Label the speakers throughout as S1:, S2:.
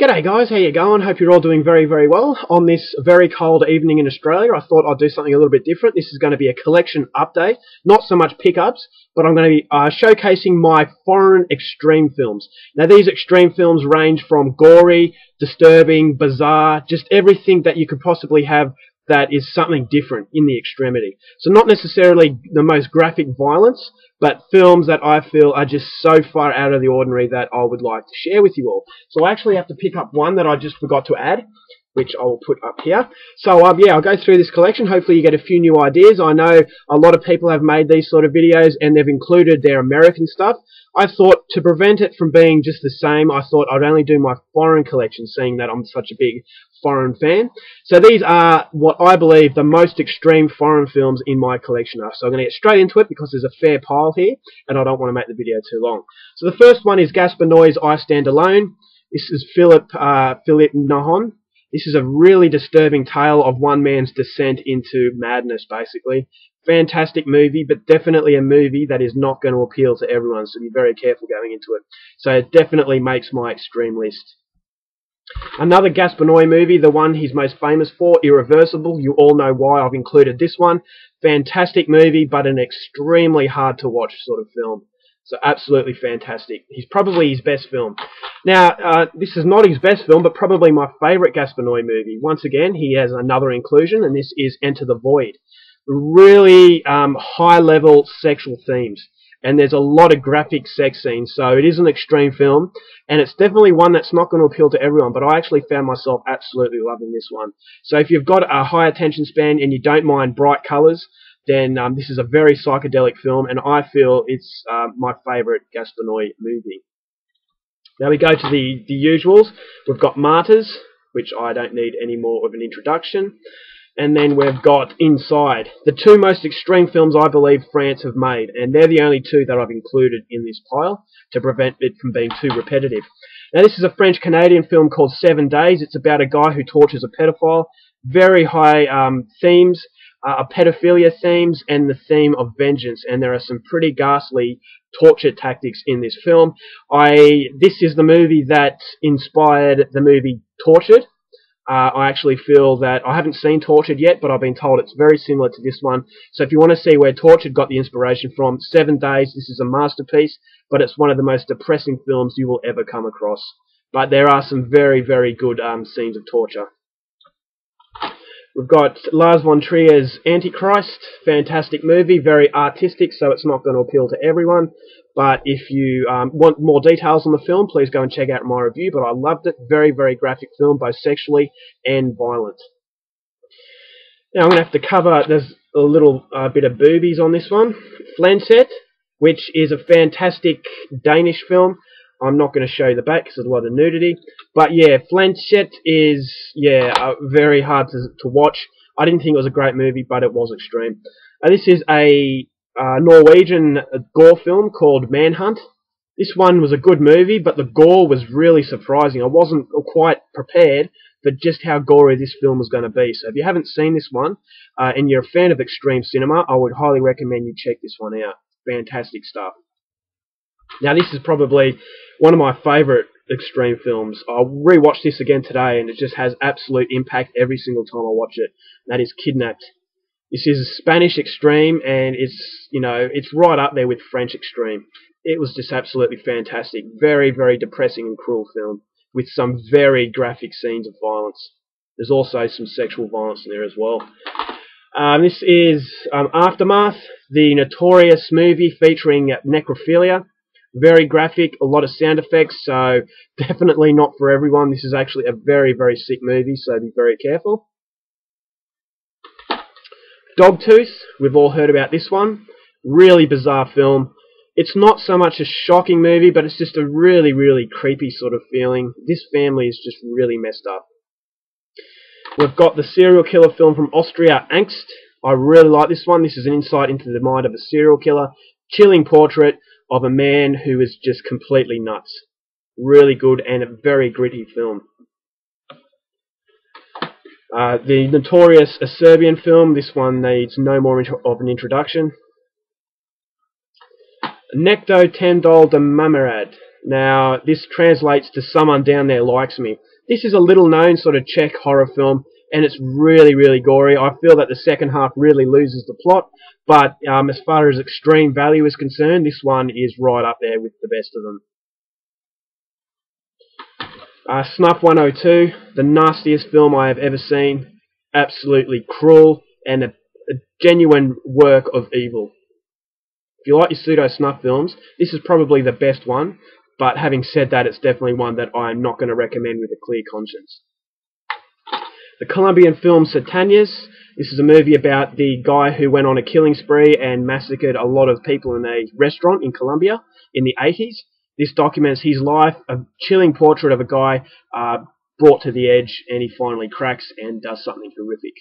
S1: G'day guys, how you going? Hope you're all doing very, very well. On this very cold evening in Australia, I thought I'd do something a little bit different. This is going to be a collection update, not so much pickups, but I'm going to be showcasing my foreign extreme films. Now these extreme films range from gory, disturbing, bizarre, just everything that you could possibly have that is something different in the extremity. So not necessarily the most graphic violence, but films that I feel are just so far out of the ordinary that I would like to share with you all. So I actually have to pick up one that I just forgot to add, which I will put up here. So yeah, I'll go through this collection. Hopefully you get a few new ideas. I know a lot of people have made these sort of videos and they've included their American stuff. I thought to prevent it from being just the same, I thought I'd only do my foreign collection, seeing that I'm such a big foreign fan. So these are what I believe the most extreme foreign films in my collection are. So I'm going to get straight into it because there's a fair pile here and I don't want to make the video too long. So the first one is Gaspar Noé's I Stand Alone. This is Philip Nahon. This is a really disturbing tale of one man's descent into madness, basically. Fantastic movie, but definitely a movie that is not going to appeal to everyone, so be very careful going into it. So it definitely makes my extreme list. Another Gaspar Noé movie, the one he's most famous for, Irreversible. You all know why I've included this one. Fantastic movie, but an extremely hard to watch sort of film. So absolutely fantastic. He's probably his best film. Now, this is not his best film, but probably my favourite Gaspar Noé movie. Once again, he has another inclusion, and this is Enter the Void. Really high-level sexual themes. And there's a lot of graphic sex scenes, so it is an extreme film, and it's definitely one that's not going to appeal to everyone, but I actually found myself absolutely loving this one. So if you've got a high attention span and you don't mind bright colours, then this is a very psychedelic film, and I feel it's my favourite Gaspar Noé movie. Now we go to the usuals. We've got Martyrs, which I don't need any more of an introduction. And then we've got Inside, the two most extreme films I believe France have made, and they're the only two that I've included in this pile to prevent it from being too repetitive. Now this is a French-Canadian film called 7 Days. It's about a guy who tortures a pedophile. Very high themes, pedophilia themes, and the theme of vengeance, and there are some pretty ghastly torture tactics in this film. This is the movie that inspired the movie Tortured. I actually feel that I haven't seen Tortured yet, but I've been told it's very similar to this one. So if you want to see where Tortured got the inspiration from, 7 Days, this is a masterpiece, but it's one of the most depressing films you will ever come across. But there are some very, very good scenes of torture. We've got Lars von Trier's Antichrist, fantastic movie, very artistic, so it's not going to appeal to everyone. But if you want more details on the film, please go and check out my review. But I loved it. Very, very graphic film, both sexually and violent. Now I'm going to have to cover, there's a little bit of boobies on this one. Flenset, which is a fantastic Danish film. I'm not going to show you the back because there's a lot of nudity. But yeah, Flenset is, very hard to watch. I didn't think it was a great movie, but it was extreme. This is a Norwegian gore film called Manhunt. This one was a good movie, but the gore was really surprising. I wasn't quite prepared for just how gory this film was going to be. So if you haven't seen this one, and you're a fan of extreme cinema, I would highly recommend you check this one out. Fantastic stuff. Now this is probably one of my favourite extreme films. I rewatched this again today and it just has absolute impact every single time I watch it. That is Kidnapped. This is Spanish extreme and it's right up there with French extreme. It was just absolutely fantastic. Very, very depressing and cruel film with some very graphic scenes of violence. There's also some sexual violence in there as well. This is Aftermath, the notorious movie featuring necrophilia. Very graphic, a lot of sound effects, so definitely not for everyone. This is actually a very, very sick movie, so be very careful. Dogtooth, we've all heard about this one. Really bizarre film. It's not so much a shocking movie, but it's just a really, really creepy sort of feeling. This family is just really messed up. We've got the serial killer film from Austria, Angst. I really like this one. This is an insight into the mind of a serial killer. Chilling portrait of a man who is just completely nuts. Really good and a very gritty film. The notorious Serbian film, this one needs no more of an introduction. Nekto Tendol de Mamerad. Now, this translates to Someone Down There Likes Me. This is a little known sort of Czech horror film, and it's really, really gory. I feel that the second half really loses the plot, but as far as extreme value is concerned, this one is right up there with the best of them. Snuff 102, the nastiest film I have ever seen. Absolutely cruel and a genuine work of evil. If you like your pseudo-snuff films, this is probably the best one, but having said that, it's definitely one that I'm not going to recommend with a clear conscience. The Colombian film Satanas. This is a movie about the guy who went on a killing spree and massacred a lot of people in a restaurant in Colombia in the 80s. This documents his life, a chilling portrait of a guy brought to the edge, and he finally cracks and does something horrific.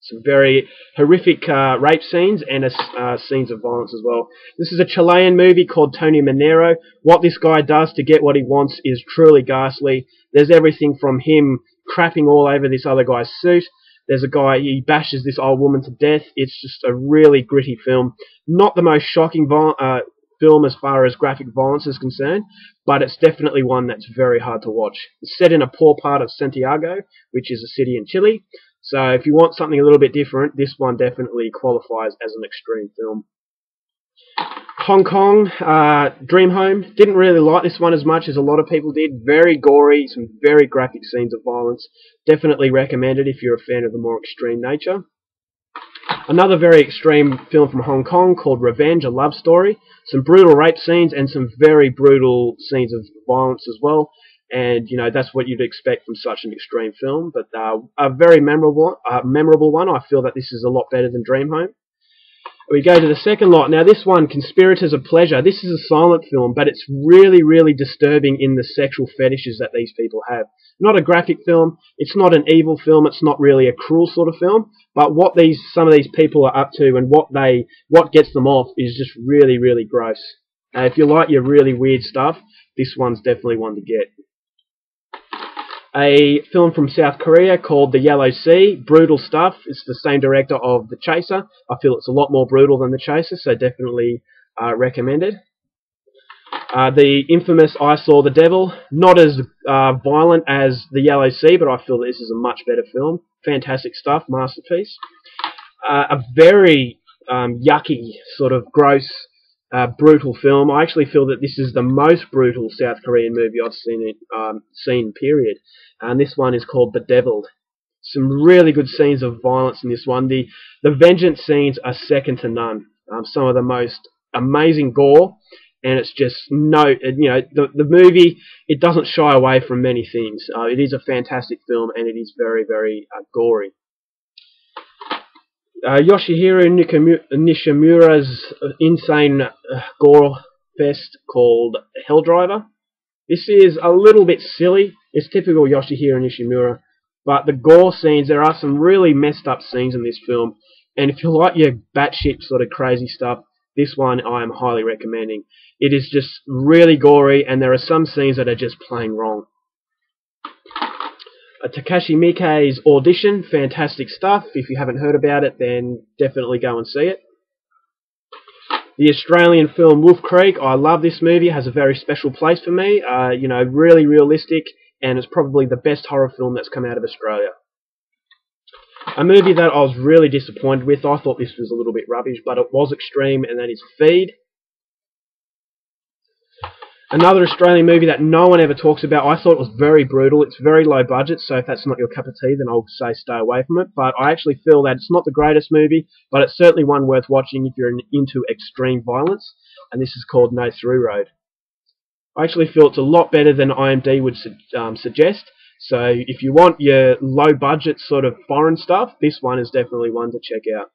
S1: Some very horrific rape scenes and scenes of violence as well. This is a Chilean movie called Tony Manero. What this guy does to get what he wants is truly ghastly. There's everything from him crapping all over this other guy's suit. There's a guy, he bashes this old woman to death. It's just a really gritty film. Not the most shocking film as far as graphic violence is concerned, but it's definitely one that's very hard to watch. It's set in a poor part of Santiago, which is a city in Chile. So if you want something a little bit different, this one definitely qualifies as an extreme film. Hong Kong, Dream Home. Didn't really like this one as much as a lot of people did. Very gory, some very graphic scenes of violence. Definitely recommended if you're a fan of the more extreme nature. Another very extreme film from Hong Kong called Revenge, a Love Story. Some brutal rape scenes and some very brutal scenes of violence as well. And, you know, that's what you'd expect from such an extreme film. But a very memorable one. I feel that this is a lot better than Dream Home. We go to the second lot. Now, this one, Conspirators of Pleasure. This is a silent film, but it's really, really disturbing in the sexual fetishes that these people have. Not a graphic film. It's not an evil film. It's not really a cruel sort of film. But what some of these people are up to and what gets them off is just really, really gross. If you like your really weird stuff, this one's definitely one to get. A film from South Korea called The Yellow Sea. Brutal stuff. It's the same director of The Chaser. I feel it's a lot more brutal than The Chaser, so definitely recommended. The infamous I Saw the Devil. Not as violent as The Yellow Sea, but I feel that this is a much better film. Fantastic stuff. Masterpiece. A very yucky, sort of gross, brutal film. I actually feel that this is the most brutal South Korean movie I've seen, period. And this one is called Bedeviled. Some really good scenes of violence in this one. The vengeance scenes are second to none. Some of the most amazing gore, and it's just the movie, it doesn't shy away from many things. It is a fantastic film, and it is very, very gory. Yoshihiro Nishimura's insane gore fest called Helldriver. This is a little bit silly. It's typical Yoshihiro Nishimura, but the gore scenes, there are some really messed up scenes in this film, and if you like your batshit sort of crazy stuff, this one I am highly recommending. It is just really gory, and there are some scenes that are just plain wrong. Takashi Miike's Audition, fantastic stuff. If you haven't heard about it, then definitely go and see it. The Australian film Wolf Creek, I love this movie. It has a very special place for me. Really realistic, and it's probably the best horror film that's come out of Australia. A movie that I was really disappointed with. I thought this was a little bit rubbish, but it was extreme, and that is Feed. Another Australian movie that no one ever talks about. I thought it was very brutal. It's very low budget, so if that's not your cup of tea, then I'll say stay away from it. But I actually feel that it's not the greatest movie, but it's certainly one worth watching if you're into extreme violence, and this is called Nursery Road. I actually feel it's a lot better than IMDb would suggest, so if you want your low budget sort of foreign stuff, this one is definitely one to check out.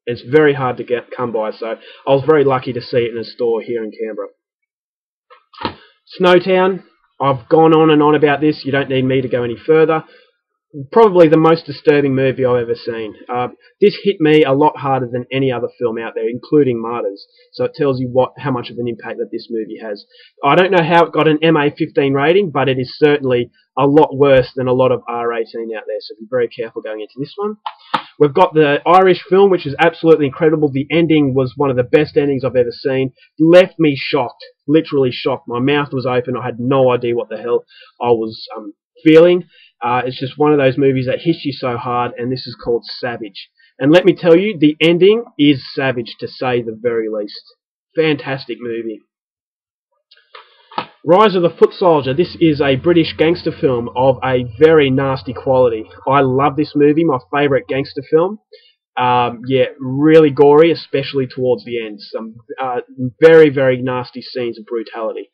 S1: It's very hard to come by, so I was very lucky to see it in a store here in Canberra. Snowtown, I've gone on and on about this, you don't need me to go any further. Probably the most disturbing movie I've ever seen. This hit me a lot harder than any other film out there, including Martyrs. So it tells you how much of an impact that this movie has. I don't know how it got an MA-15 rating, but it is certainly a lot worse than a lot of R-18 out there, so be very careful going into this one. We've got the Irish film, which is absolutely incredible. The ending was one of the best endings I've ever seen. Left me shocked, literally shocked. My mouth was open. I had no idea what the hell I was feeling. It's just one of those movies that hits you so hard, and this is called Savage. And let me tell you, the ending is savage, to say the very least. Fantastic movie. Rise of the Foot Soldier. This is a British gangster film of a very nasty quality. I love this movie, my favourite gangster film. Yeah, really gory, especially towards the end. Some very, very nasty scenes of brutality.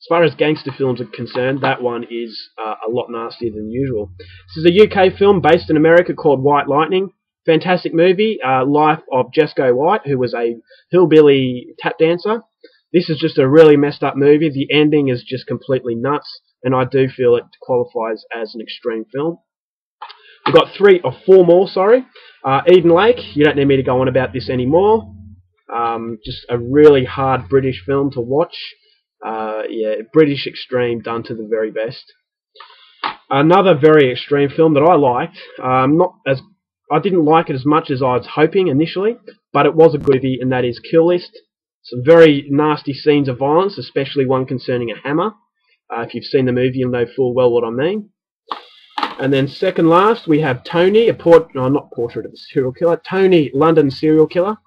S1: As far as gangster films are concerned, that one is a lot nastier than usual. This is a UK film based in America called White Lightning. Fantastic movie, life of Jesco White, who was a hillbilly tap dancer. This is just a really messed up movie. The ending is just completely nuts, and I do feel it qualifies as an extreme film. We've got 3 or 4 more, sorry. Eden Lake, you don't need me to go on about this anymore. Just a really hard British film to watch. Yeah, British extreme done to the very best. Another very extreme film that I liked, I didn't like it as much as I was hoping initially, but it was a good movie, and that is Kill List. Some very nasty scenes of violence, especially one concerning a hammer. If you've seen the movie, you'll know full well what I mean. And then second last, we have Tony, not portrait of a serial killer, Tony, London serial killer.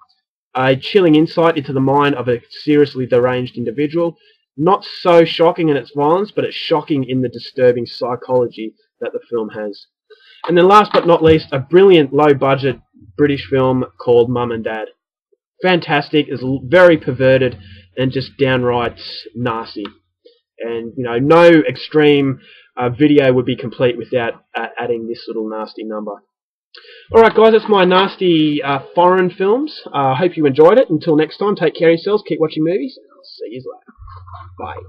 S1: A chilling insight into the mind of a seriously deranged individual. Not so shocking in its violence, but it's shocking in the disturbing psychology that the film has. And then last but not least, a brilliant low-budget British film called Mum and Dad. Fantastic, is very perverted and just downright nasty. And, you know, no extreme video would be complete without adding this little nasty number. Alright guys, that's my nasty foreign films. I hope you enjoyed it. Until next time, take care of yourselves, keep watching movies, and I'll see you later. Bye.